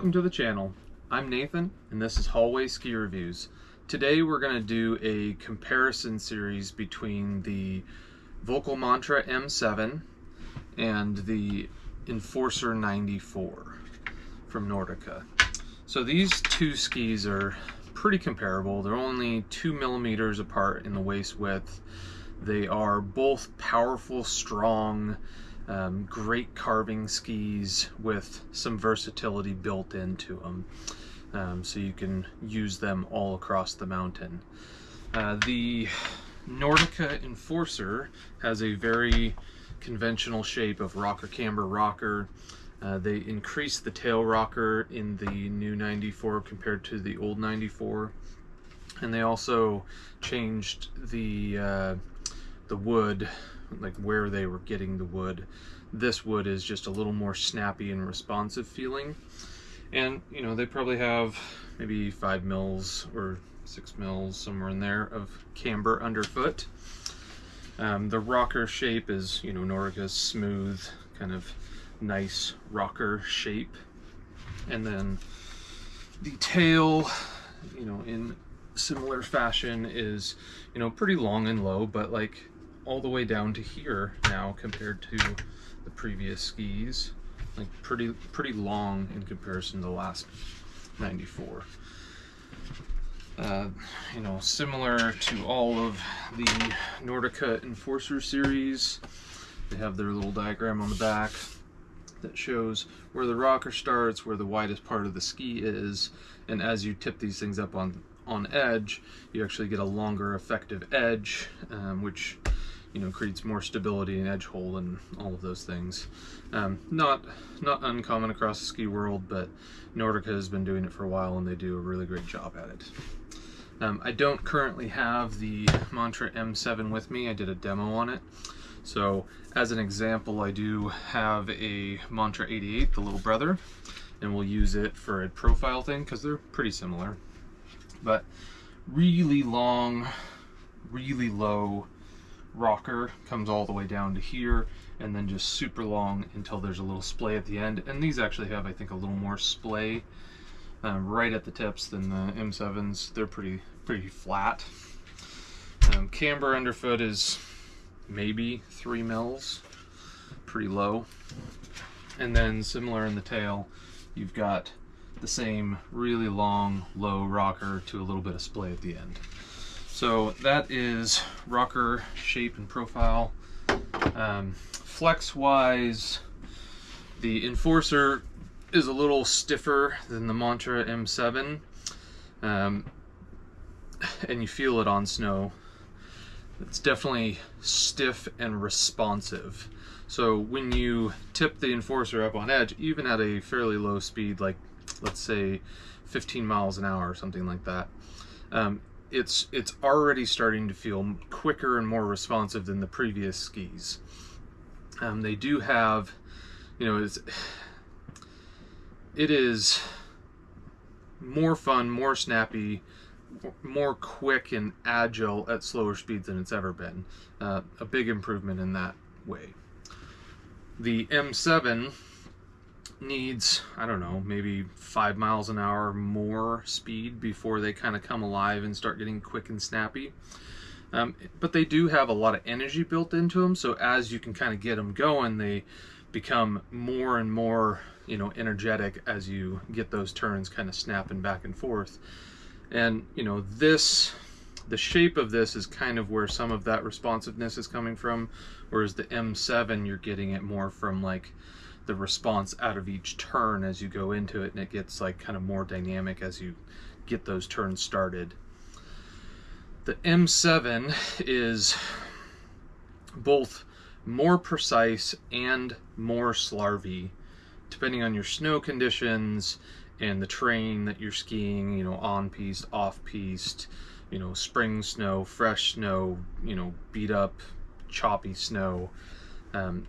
Welcome to the channel. I'm Nathan and this is Hallway Ski Reviews. Today we're going to do a comparison series between the Volkl M7 and the Enforcer 94 from Nordica. So these two skis are pretty comparable. They're only 2 millimeters apart in the waist width. They are both powerful, strong, great carving skis with some versatility built into them, so you can use them all across the mountain. The Nordica Enforcer has a very conventional shape of rocker camber rocker. They increased the tail rocker in the new 94 compared to the old 94, and they also changed the wood, like where they were getting the wood. This wood is just a little more snappy and responsive feeling, and you know, they probably have maybe 5 mils or 6 mils, somewhere in there, of camber underfoot. The rocker shape is, you know, Nordica's smooth, kind of nice rocker shape, and then the tail, you know, in similar fashion is, you know, pretty long and low, but like all the way down to here now compared to the previous skis, like pretty long in comparison to the last 94. You know, similar to all of the Nordica Enforcer series, they have their little diagram on the back that shows where the rocker starts, where the widest part of the ski is, and as you tip these things up on edge, you actually get a longer effective edge, which, you know, creates more stability and edge hold and all of those things. Not uncommon across the ski world, but Nordica has been doing it for a while and they do a really great job at it. I don't currently have the Nordica M7 with me. I did a demo on it. So as an example, I do have a Nordica 88, the little brother, and we'll use it for a profile thing because they're pretty similar. But really long, really low rocker, comes all the way down to here, and then just super long until there's a little splay at the end. And these actually have, I think, a little more splay right at the tips than the M7s. They're pretty flat. Camber underfoot is maybe 3 mils, pretty low. And then similar in the tail, you've got the same really long, low rocker to a little bit of splay at the end. So that is rocker shape and profile. Flex wise, the Enforcer is a little stiffer than the Nordica M7, and you feel it on snow. It's definitely stiff and responsive. So when you tip the Enforcer up on edge, even at a fairly low speed, like let's say 15 miles an hour or something like that, it's already starting to feel quicker and more responsive than the previous skis. They do have, you know, it is more fun, more snappy, more quick and agile at slower speeds than it's ever been. A big improvement in that way. The M7 needs, I don't know, maybe 5 miles an hour more speed before they kind of come alive and start getting quick and snappy. But they do have a lot of energy built into them, so as you can kind of get them going, they become more and more, you know, energetic as you get those turns kind of snapping back and forth. And you know, the shape of this is kind of where some of that responsiveness is coming from, whereas the M7, you're getting it more from like the response out of each turn as you go into it, and it gets like kind of more dynamic as you get those turns started. The M7 is both more precise and more slarvy, depending on your snow conditions and the terrain that you're skiing, you know, on piste, off piste, you know, spring snow, fresh snow, you know, beat up, choppy snow.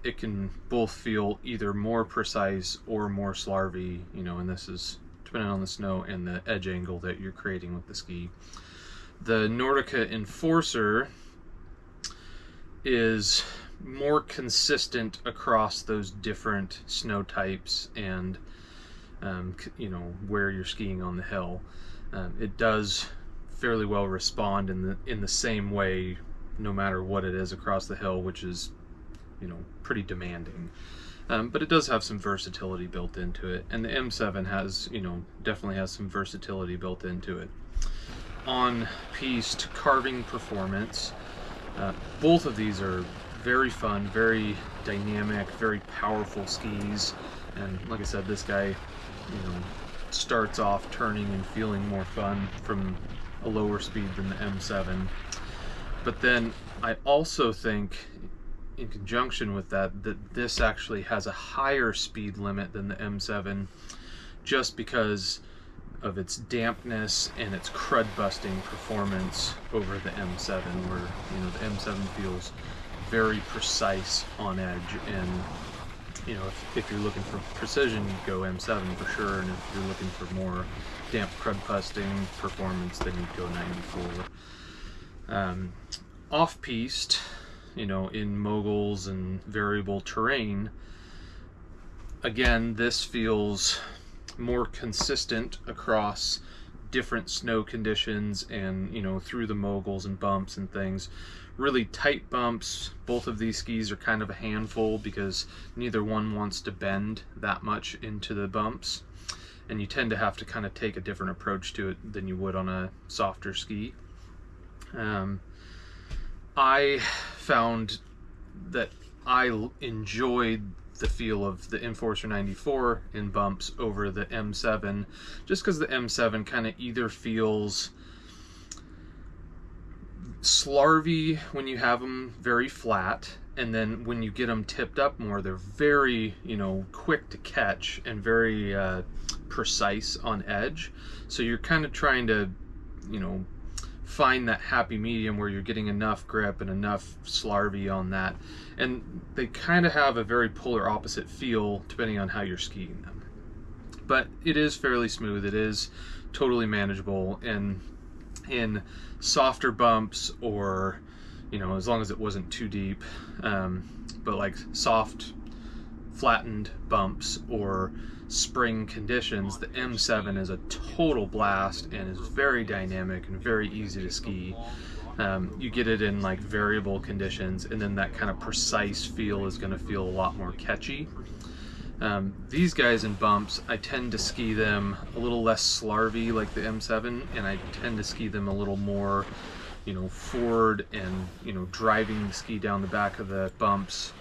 It can both feel either more precise or more slarvy, you know, and this is depending on the snow and the edge angle that you're creating with the ski. The Nordica Enforcer is more consistent across those different snow types and you know, where you're skiing on the hill. It does fairly well respond in the same way, no matter what it is across the hill, which is, you know, pretty demanding. But it does have some versatility built into it, and the M7 has, you know, definitely has some versatility built into it. On piste carving performance, both of these are very fun, very dynamic, very powerful skis. And like I said, this guy, you know, starts off turning and feeling more fun from a lower speed than the M7. But then I also think, in conjunction with that, that this actually has a higher speed limit than the M7, just because of its dampness and its crud busting performance over the M7, where, you know, the M7 feels very precise on edge. And, you know, if you're looking for precision, you go M7 for sure, and if you're looking for more damp crud busting performance, then you'd go 94. Off piste, you know, in moguls and variable terrain, again, this feels more consistent across different snow conditions and, you know, through the moguls and bumps and things. Really tight bumps. Both of these skis are kind of a handful because neither one wants to bend that much into the bumps, and you tend to have to kind of take a different approach to it than you would on a softer ski. I found that I enjoyed the feel of the Enforcer 94 in bumps over the M7, just because the M7 kind of either feels slarvy when you have them very flat, and then when you get them tipped up more, they're very, you know, quick to catch and very precise on edge. So you're kind of trying to, you know, find that happy medium where you're getting enough grip and enough slarvy on that. And they kind of have a very polar opposite feel depending on how you're skiing them. But it is fairly smooth. It is totally manageable, and in softer bumps, or, you know, as long as it wasn't too deep, but like soft flattened bumps or spring conditions, the M7 is a total blast and is very dynamic and very easy to ski. You get it in like variable conditions, and then that kind of precise feel is going to feel a lot more catchy. These guys in bumps, I tend to ski them a little less slarvy like the M7, and I tend to ski them a little more, you know, forward and, you know, driving the ski down the back of the bumps,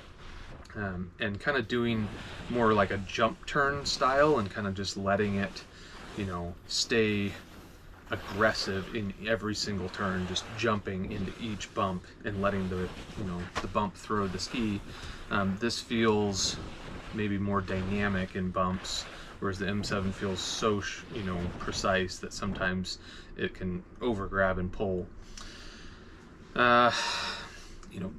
and kind of doing more like a jump turn style, and kind of just letting it, you know, stay aggressive in every single turn, just jumping into each bump and letting the, you know, the bump throw the ski. This feels maybe more dynamic in bumps, whereas the M7 feels so, you know, precise that sometimes it can over grab and pull. You know,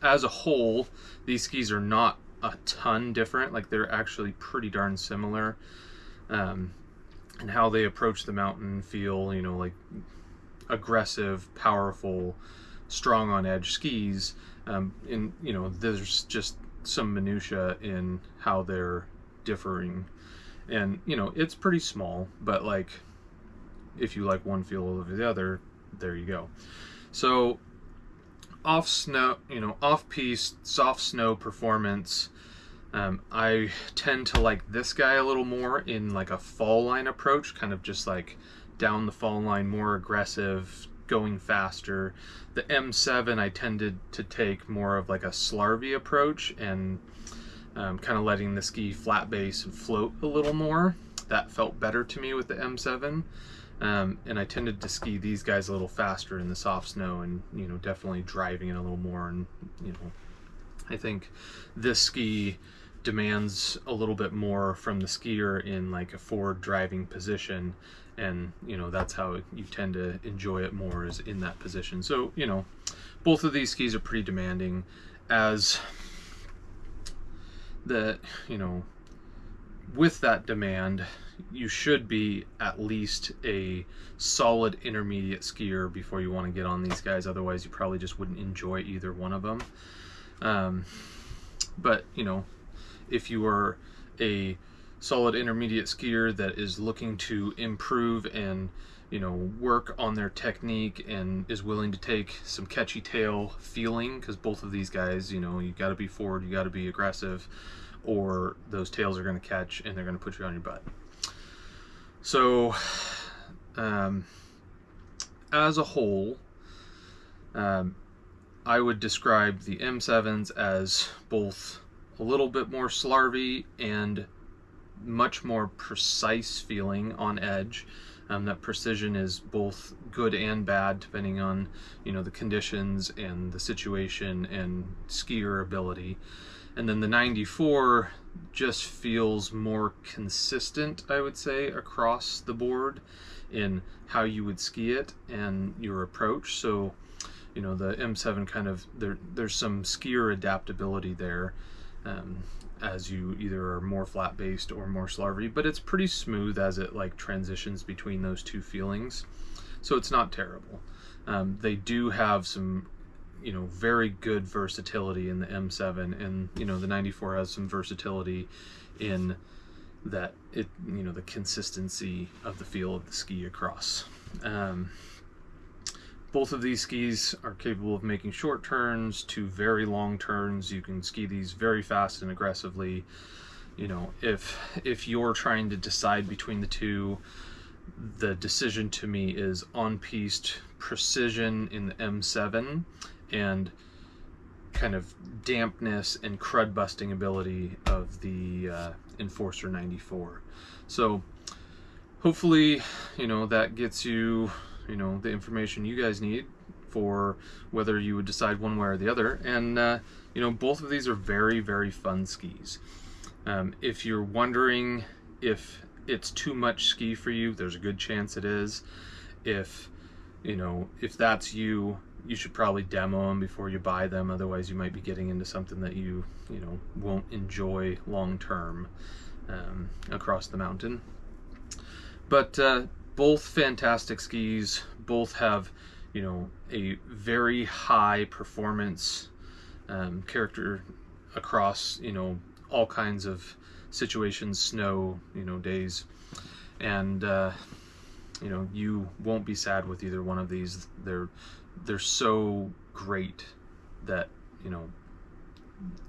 as a whole, these skis are not a ton different. Like, they're actually pretty darn similar. And how they approach the mountain feel, you know, like aggressive, powerful, strong on edge skis. And, you know, there's just some minutia in how they're differing. And, you know, it's pretty small, but like, if you like one feel over the other, there you go. So off snow, you know, off piste, soft snow performance, I tend to like this guy a little more in like a fall line approach, kind of just like down the fall line, more aggressive, going faster. The M7 I tended to take more of like a slarvy approach, and kind of letting the ski flat base and float a little more. That felt better to me with the M7. And I tended to ski these guys a little faster in the soft snow, and, you know, definitely driving it a little more. And, you know, I think this ski demands a little bit more from the skier in like a forward driving position, and, you know, that's how you tend to enjoy it more, is in that position. So, you know, both of these skis are pretty demanding. As the, you know, with that demand, you should be at least a solid intermediate skier before you want to get on these guys. Otherwise, you probably just wouldn't enjoy either one of them. But, you know, if you are a solid intermediate skier that is looking to improve and work on their technique and is willing to take some catchy tail feeling, because both of these guys, you got to be forward, you got to be aggressive, or those tails are going to catch and they're going to put you on your butt. So as a whole, I would describe the M7s as both a little bit more slarvy and much more precise feeling on edge. That precision is both good and bad depending on the conditions and the situation and skier ability. And then the 94 just feels more consistent, I would say, across the board in how you would ski it and your approach. So the M7 kind of, there's some skier adaptability there, as you either are more flat based or more slarvy, but it's pretty smooth as it like transitions between those two feelings, so it's not terrible. They do have some very good versatility in the M7, and the 94 has some versatility in that the consistency of the feel of the ski across. Both of these skis are capable of making short turns to very long turns. You can ski these very fast and aggressively. If you're trying to decide between the two, the decision to me is on-piste precision in the M7 and kind of dampness and crud busting ability of the Enforcer 94. So hopefully that gets you the information you guys need for whether you would decide one way or the other. And both of these are very, very fun skis. If you're wondering if it's too much ski for you, there's a good chance it is. If that's you should probably demo them before you buy them. Otherwise you might be getting into something that you won't enjoy long term across the mountain. But both fantastic skis, both have a very high performance character across all kinds of situations, snow days, and you won't be sad with either one of these. They're so great that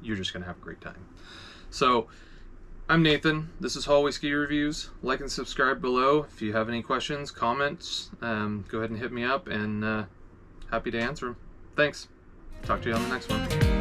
you're just gonna have a great time. So I'm Nathan. This is Hallway Ski Reviews. Like and subscribe below. If you have any questions, comments, go ahead and hit me up, and happy to answer them. Thanks. Talk to you on the next one.